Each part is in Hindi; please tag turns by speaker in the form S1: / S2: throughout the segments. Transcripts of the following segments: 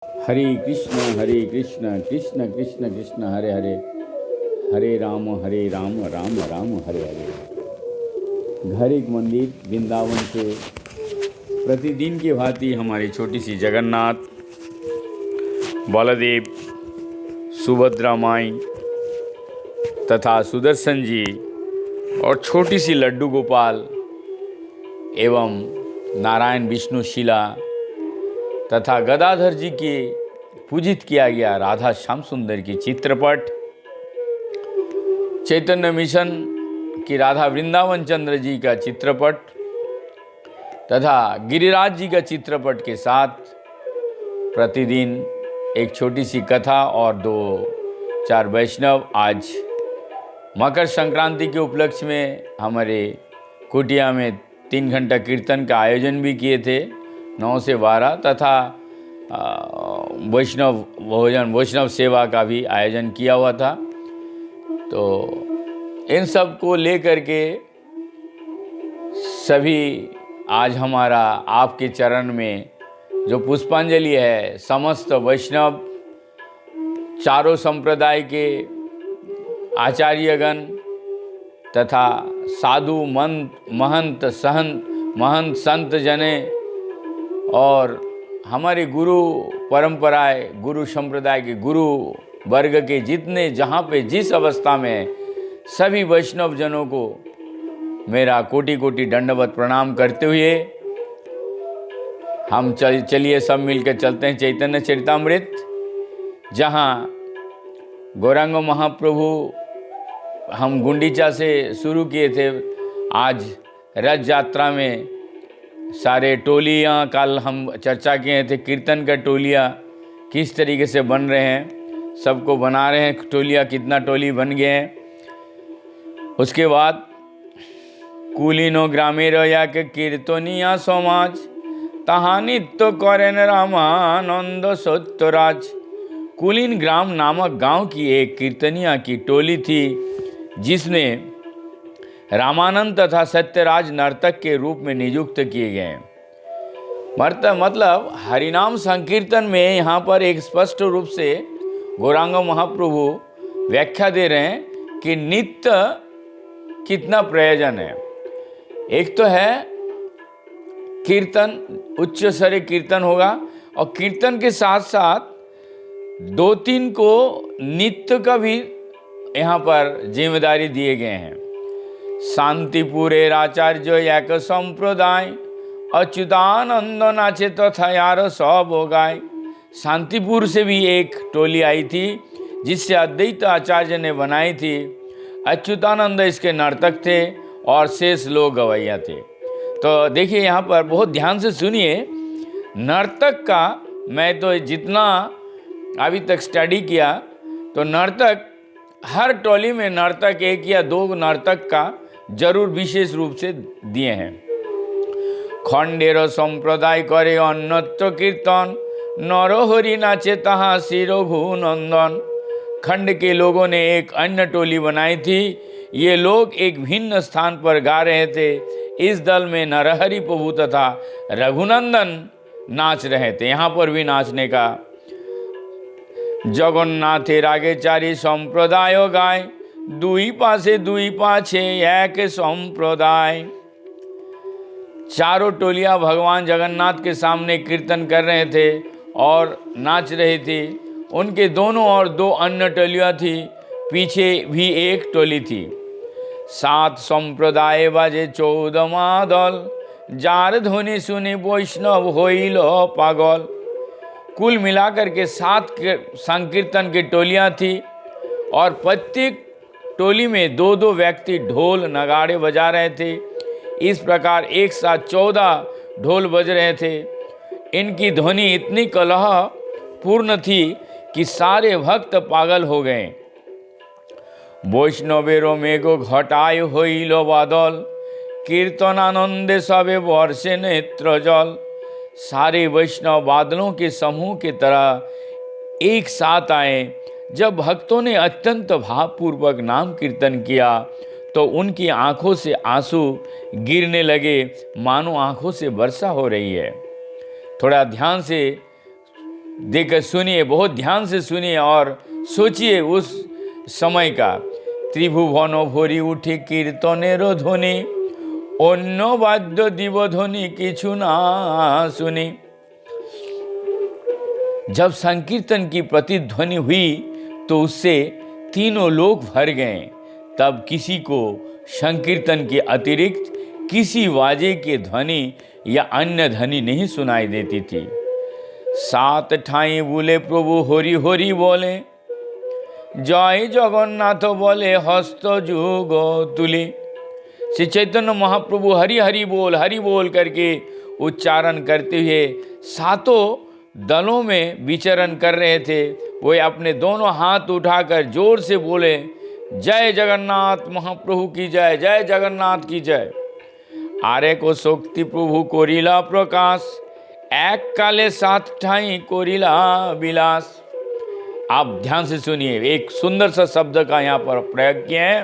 S1: हरे कृष्ण कृष्ण कृष्ण कृष्ण हरे हरे, हरे राम राम राम हरे हरे। घर एक मंदिर वृंदावन से प्रतिदिन की भांति हमारी छोटी सी जगन्नाथ, बलदेव, सुभद्रा माई तथा सुदर्शन जी और छोटी सी लड्डू गोपाल एवं नारायण विष्णु शिला तथा गदाधर जी की पूजित किया गया राधा श्याम सुंदर की चित्रपट, चैतन्य मिशन की राधा वृंदावन चंद्र जी का चित्रपट तथा गिरिराज जी का चित्रपट के साथ प्रतिदिन एक छोटी सी कथा और 2-4 वैष्णव आज मकर संक्रांति के उपलक्ष्य में हमारे कुटिया में 3 घंटा कीर्तन का आयोजन भी किए थे 9 से 12 तथा वैष्णव भोजन वैष्णव सेवा का भी आयोजन किया हुआ था। तो इन सब को लेकर के सभी आज हमारा आपके चरण में जो पुष्पांजलि है, समस्त वैष्णव चारों संप्रदाय के आचार्यगण तथा साधु महंत संत जने और हमारे गुरु परंपराएं, गुरु संप्रदाय के गुरु वर्ग के जितने जहाँ पे जिस अवस्था में सभी वैष्णव जनों को मेरा कोटि कोटि दंडवत प्रणाम करते हुए हम चलिए सब मिलकर चलते हैं चैतन्य चरितामृत, जहाँ गौरांग महाप्रभु हम गुंडीचा से शुरू किए थे। आज रथ यात्रा में सारे टोलियाँ, कल हम चर्चा किए थे कीर्तन का टोलियाँ किस तरीके से बन रहे हैं, सबको बना रहे हैं टोलियाँ, कितना टोली बन गए हैं। उसके बाद कुलीनो ग्रामेर या के कीर्तनिया समाज ताहा नित्य करेन रामानंद सत्यराज। कुलीन ग्राम नामक गांव की एक कीर्तनिया की टोली थी जिसने रामानंद तथा सत्यराज नर्तक के रूप में नियुक्त किए गए। मतलब हरिनाम संकीर्तन में यहाँ पर एक स्पष्ट रूप से गौरांग महाप्रभु व्याख्या दे रहे हैं कि नित्य कितना प्रयोजन है। एक तो है कीर्तन, उच्च स्तरीय कीर्तन होगा और कीर्तन के साथ साथ 2-3 को नित्य का भी यहाँ पर जिम्मेदारी दिए गए हैं। शांतिपुरेर आचार्य एक संप्रदाय अच्युतानंद नाचे तथा यार सब गाय। शांतिपुर से भी एक टोली आई थी जिससे अद्वैत आचार्य ने बनाई थी। अच्युतानंद इसके नर्तक थे और शेष लोग गवैया थे। तो देखिए यहाँ पर बहुत ध्यान से सुनिए, नर्तक का मैं तो जितना अभी तक स्टडी किया तो नर्तक, हर टोली में नर्तक 1 या 2 नर्तक का जरूर विशेष रूप से दिए हैं। खंडेर संप्रदाय करे अन्यत्र कीर्तन नरहरि नाचे तहा श्री रघुनंदन। खंड के लोगों ने एक अन्य टोली बनाई थी। ये लोग एक भिन्न स्थान पर गा रहे थे। इस दल में नरहरि प्रभु तथा रघुनंदन नाच रहे थे। यहाँ पर भी नाचने का जगन्नाथेर आगे 4 संप्रदाय गाय 2 पासे 2 पाछे एक संप्रदाय। चारों टोलियां भगवान जगन्नाथ के सामने कीर्तन कर रहे थे और नाच रही थी। उनके दोनों और 2 अन्य टोलियां थी, पीछे भी एक टोली थी। 7 संप्रदाय बाजे 14वां दल जार ध्वनि सुनी वैष्णव होइल पागल। कुल मिलाकर के 7 संकीर्तन की टोलियां थी और प्रत्येक टोली में 2-2 व्यक्ति ढोल नगाड़े बजा रहे थे। इस प्रकार एक साथ 14 ढोल बज रहे थे। इनकी ध्वनि इतनी कलह पूर्ण थी कि सारे भक्त पागल हो गए। वैष्णवेरो मेघो घटाय होइल बादल कीर्तनानंदे सबे वर्षे नेत्र जल। सारे वैष्णव बादलों के समूह की तरह एक साथ आए। जब भक्तों ने अत्यंत भावपूर्वक नाम कीर्तन किया तो उनकी आंखों से आंसू गिरने लगे, मानो आंखों से वर्षा हो रही है। थोड़ा ध्यान से देखकर सुनिए, बहुत ध्यान से सुनिए और सोचिए उस समय का। त्रिभुवन भरी उठे कीर्तनेर ध्वनि, अन्य वाद्य दिव ध्वनि किछु ना सुनी। जब संकीर्तन की प्रतिध्वनि हुई तो उससे तीनों लोक भर गए। तब किसी को संकीर्तन के अतिरिक्त किसी वाजे के ध्वनि या अन्य ध्वनि नहीं सुनाई देती थी। सात ठाई बोले प्रभु हरि हरि बोले, जय जगन्नाथ बोले हस्त जुग तुले। श्री चैतन्य महाप्रभु हरि हरि बोल करके उच्चारण करते हुए सातों दलों में विचरण कर रहे थे। वे अपने दोनों हाथ उठाकर जोर से बोले, जय जगन्नाथ महाप्रभु की जय, जय जगन्नाथ की जय। आरे को शक्ति प्रभु कोरिला प्रकाश, एक काले सात ठाई कोरिला विलास। आप ध्यान से सुनिए, एक सुंदर सा शब्द का यहाँ पर प्रयोग किया है।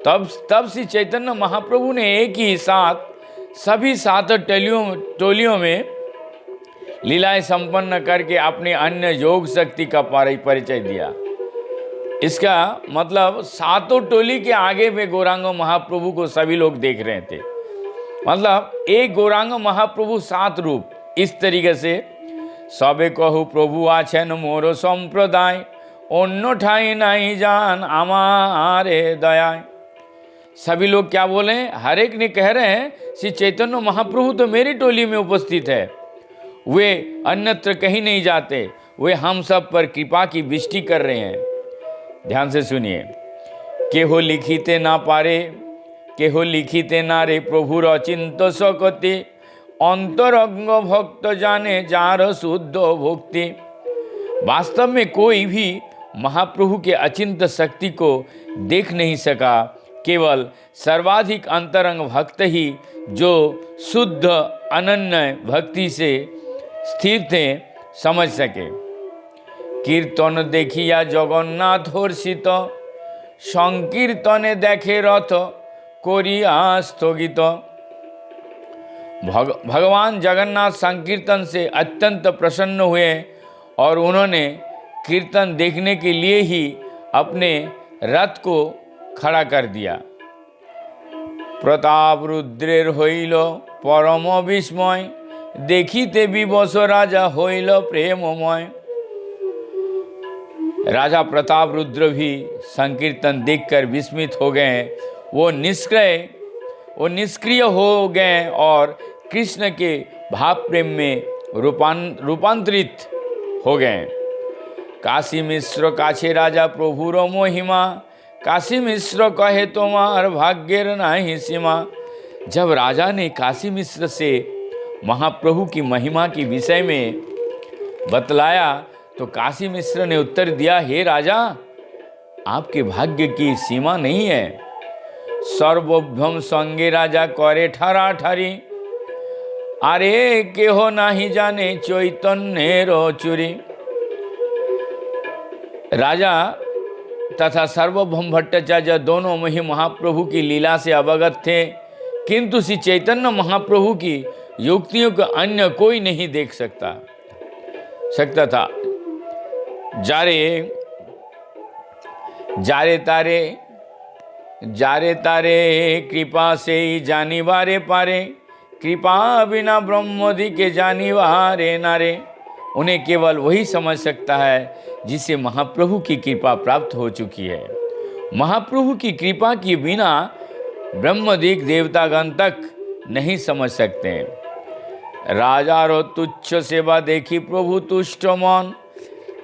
S1: तब श्री चैतन्य महाप्रभु ने एक ही साथ सभी सात टोलियों में लीलाएं संपन्न करके अपने अन्य योग शक्ति का परिचय दिया। इसका मतलब सातों टोली के आगे में गौरांग महाप्रभु को सभी लोग देख रहे थे। मतलब एक गौरांग महाप्रभु सात रूप। इस तरीके से सबे कहु प्रभु आछेन मोर संप्रदाय, अन्य ठाई नहीं जान आमारे दयाय। सभी लोग क्या बोले, हर एक ने कह रहे हैं श्री चैतन्य महाप्रभु तो मेरी टोली में उपस्थित है, वे अन्यत्र कहीं नहीं जाते, वे हम सब पर कृपा की वृष्टि कर रहे हैं। ध्यान से सुनिए। केहो लिखिते ना पारे, केहो लिखिते ना रे प्रभुर अचिंत सकते, अंतरंग भक्त जाने जार शुद्ध भक्ति। वास्तव में कोई भी महाप्रभु के अचिंत शक्ति को देख नहीं सका, केवल सर्वाधिक अंतरंग भक्त ही जो शुद्ध अनन्य भक्ति से स्थिर थे समझ सके। कीर्तन देखिया जगन्नाथ हर्षित, संकीर्तने देखे रथ कोरिया स्थगित। भगवान जगन्नाथ संकीर्तन से अत्यंत प्रसन्न हुए और उन्होंने कीर्तन देखने के लिए ही अपने रथ को खड़ा कर दिया। प्रताप रुद्रेर हईल परम विस्मय, देखिते विवश राजा हईल प्रेममय। राजा प्रताप रुद्र भी संकीर्तन देखकर विस्मित हो गए। वो निष्क्रिय हो गए और कृष्ण के भाव प्रेम में रूपांतरित हो गए। काशी मिश्र काछे राजा प्रभुर महिमा, काशी मिश्र कहे तुम्हार भाग्येर नाही सीमा। जब राजा ने काशी मिश्र से महाप्रभु की महिमा के विषय में बतलाया तो काशी मिश्र ने उत्तर दिया, हे राजा, आपके भाग्य की सीमा नहीं है। सर्वभ्यम संगे राजा करे ठरा ठरी, अरे केहो नाही जाने चैतन्येर चुरी। राजा तथा सार्वभौम भट्टाचार्य दोनों ही महाप्रभु की लीला से अवगत थे, किंतु श्री चैतन्य महाप्रभु की युक्तियों को अन्य कोई नहीं देख सकता था। जारे तारे कृपा से ही जानिवारे पारे, कृपा बिना ब्रह्मदि के जानिवारे नारे। उन्हें केवल वही समझ सकता है जिसे महाप्रभु की कृपा प्राप्त हो चुकी है। महाप्रभु की कृपा के बिना ब्रह्मदिक देवतागण तक नहीं समझ सकते। राजा रो तुच्छ सेवा देखी प्रभु तुष्ट मन,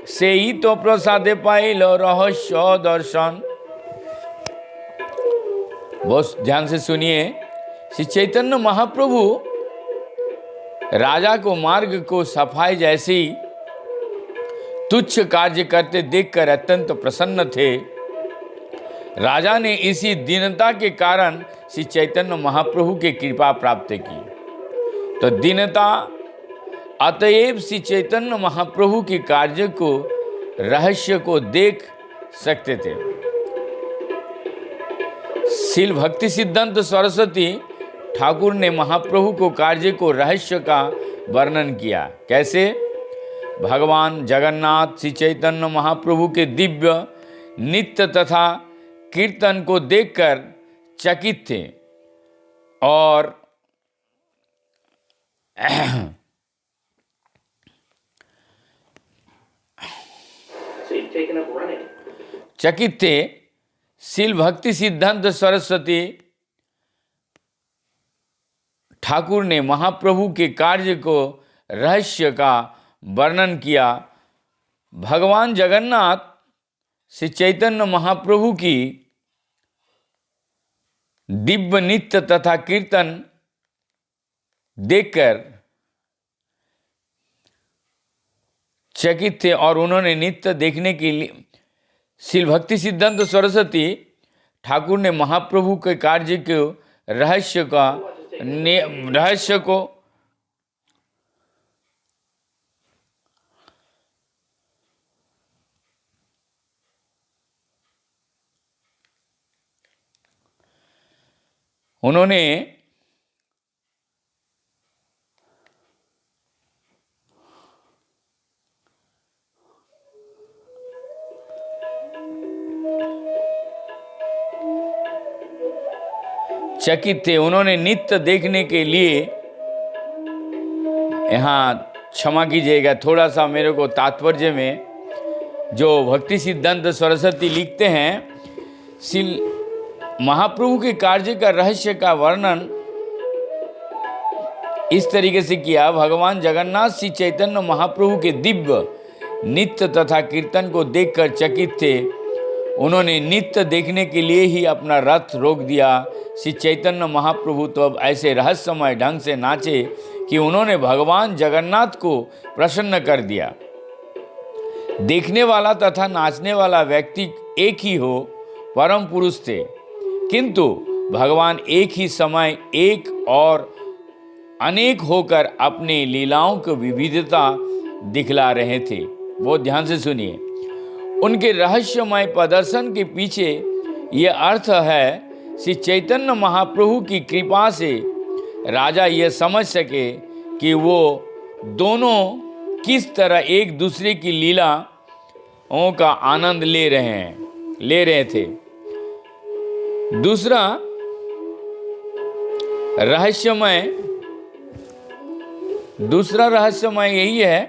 S1: से ही तो प्रसादे पाइल रहस्य दर्शन। बहुत ध्यान से सुनिए। श्री चैतन्य महाप्रभु राजा को मार्ग को सफाई जैसी तुच्छ कार्य करते देखकर अत्यंत प्रसन्न थे। राजा ने इसी दीनता के कारण श्री चैतन्य महाप्रभु की कृपा प्राप्त की। तो दीनता, अतएव श्री चैतन्य महाप्रभु के कार्य को, रहस्य को देख सकते थे। श्रील भक्ति सिद्धांत सरस्वती ठाकुर ने महाप्रभु को कार्य को रहस्य का वर्णन किया। कैसे? भगवान जगन्नाथ श्री चैतन्य महाप्रभु के दिव्य नृत्य तथा कीर्तन को देखकर चकित थे और चकित थे। श्रील भक्ति सिद्धांत सरस्वती ठाकुर ने महाप्रभु के कार्य को रहस्य का वर्णन किया। भगवान जगन्नाथ श्री चैतन्य महाप्रभु की दिव्य नृत्य तथा कीर्तन देखकर चकित थे और उन्होंने नृत्य देखने के लिए श्रील भक्ति सिद्धांत सरस्वती ठाकुर ने महाप्रभु के कार्य के रहस्य को उन्होंने चकित थे। उन्होंने नृत्य देखने के लिए, यहाँ क्षमा कीजिएगा थोड़ा सा मेरे को तात्पर्य में जो भक्ति सिद्धांत सरस्वती लिखते हैं, श्री महाप्रभु के कार्य का रहस्य का वर्णन इस तरीके से किया। भगवान जगन्नाथ श्री चैतन्य महाप्रभु के दिव्य नृत्य तथा कीर्तन को देखकर चकित थे। उन्होंने नृत्य देखने के लिए ही अपना रथ रोक दिया। श्री चैतन्य महाप्रभु तो अब ऐसे रहस्यमय ढंग से नाचे कि उन्होंने भगवान जगन्नाथ को प्रसन्न कर दिया। देखने वाला तथा नाचने वाला व्यक्ति एक ही हो, परम पुरुष थे, किंतु भगवान एक ही समय एक और अनेक होकर अपनी लीलाओं की विविधता दिखला रहे थे। बहुत ध्यान से सुनिए। उनके रहस्यमय प्रदर्शन के पीछे ये अर्थ है, श्री चैतन्य महाप्रभु की कृपा से राजा ये समझ सके कि वो दोनों किस तरह एक दूसरे की लीलाओं का आनंद ले रहे थे। दूसरा रहस्यमय यही है,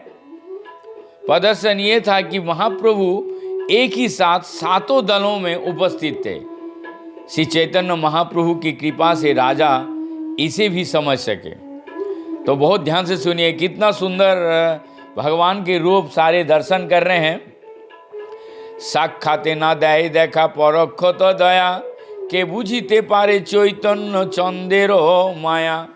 S1: प्रदर्शन ये था कि महाप्रभु एक ही साथ सातों दलों में उपस्थित थे। श्री चैतन्य महाप्रभु की कृपा से राजा इसे भी समझ सके। तो बहुत ध्यान से सुनिए, कितना सुंदर भगवान के रूप सारे दर्शन कर रहे हैं। साक्षाते ना देय देखा परोक्ष तो दया, के बुझिते पारे चैतन्य चंदेरो माया।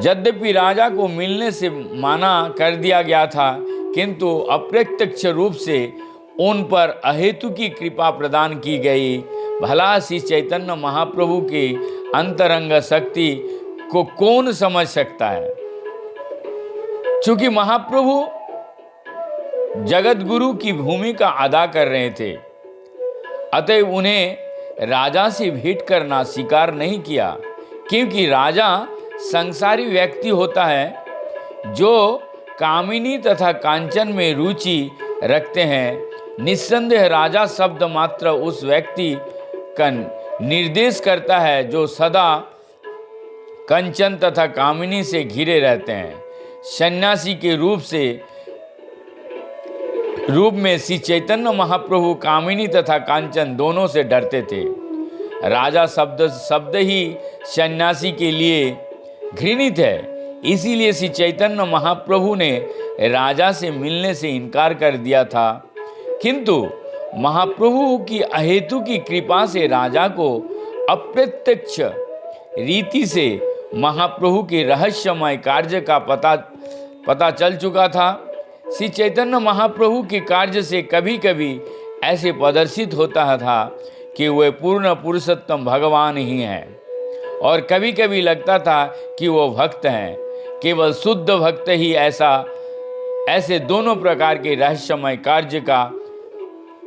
S1: यद्यपि राजा को मिलने से माना कर दिया गया था, किंतु अप्रत्यक्ष रूप से उन पर अहेतु की कृपा प्रदान की गई। भला श्री चैतन्य महाप्रभु की अंतरंग शक्ति को कौन समझ सकता है। चूंकि महाप्रभु जगत गुरु की भूमिका अदा कर रहे थे, अतः उन्हें राजा से भेंट करना स्वीकार नहीं किया, क्योंकि राजा संसारी व्यक्ति होता है जो कामिनी तथा कांचन में रुचि रखते हैं। निस्संदेह राजा शब्द मात्र उस व्यक्ति का निर्देश करता है जो सदा कंचन तथा कामिनी से घिरे रहते हैं। सन्यासी के रूप में श्री चैतन्य महाप्रभु कामिनी तथा कांचन दोनों से डरते थे। राजा शब्द ही सन्यासी के लिए घृणित है, इसीलिए श्री चैतन्य महाप्रभु ने राजा से मिलने से इनकार कर दिया था। किंतु महाप्रभु की अहेतु की कृपा से राजा को अप्रत्यक्ष रीति से महाप्रभु के रहस्यमय कार्य का पता चल चुका था। श्री चैतन्य महाप्रभु के कार्य से कभी कभी ऐसे प्रदर्शित होता था कि वे पूर्ण पुरुषोत्तम भगवान ही हैं, और कभी कभी लगता था कि वो भक्त हैं। केवल शुद्ध भक्त ही ऐसे दोनों प्रकार के रहस्यमय कार्य का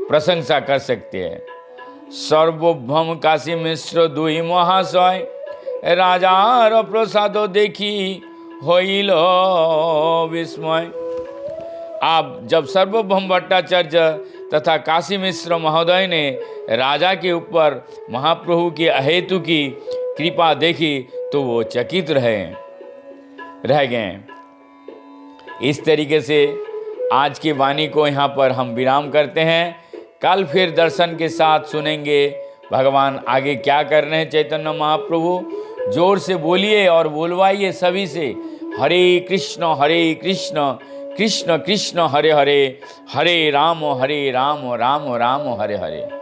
S1: प्रशंसा कर सकते हैं। सर्वभौम काशी मिश्र दुई महाशय, राजार प्रसाद देखी होइल विस्मय। आप जब सार्वभौम भट्टाचार्य तथा काशी मिश्र महोदय ने राजा के ऊपर महाप्रभु की अहेतु की कृपा देखी तो वो चकित रह गए। इस तरीके से आज की वाणी को यहाँ पर हम विराम करते हैं। कल फिर दर्शन के साथ सुनेंगे भगवान आगे क्या कर रहे हैं चैतन्य महाप्रभु। जोर से बोलिए और बोलवाइए सभी से, हरे कृष्ण कृष्ण कृष्ण हरे हरे, हरे राम राम राम हरे हरे।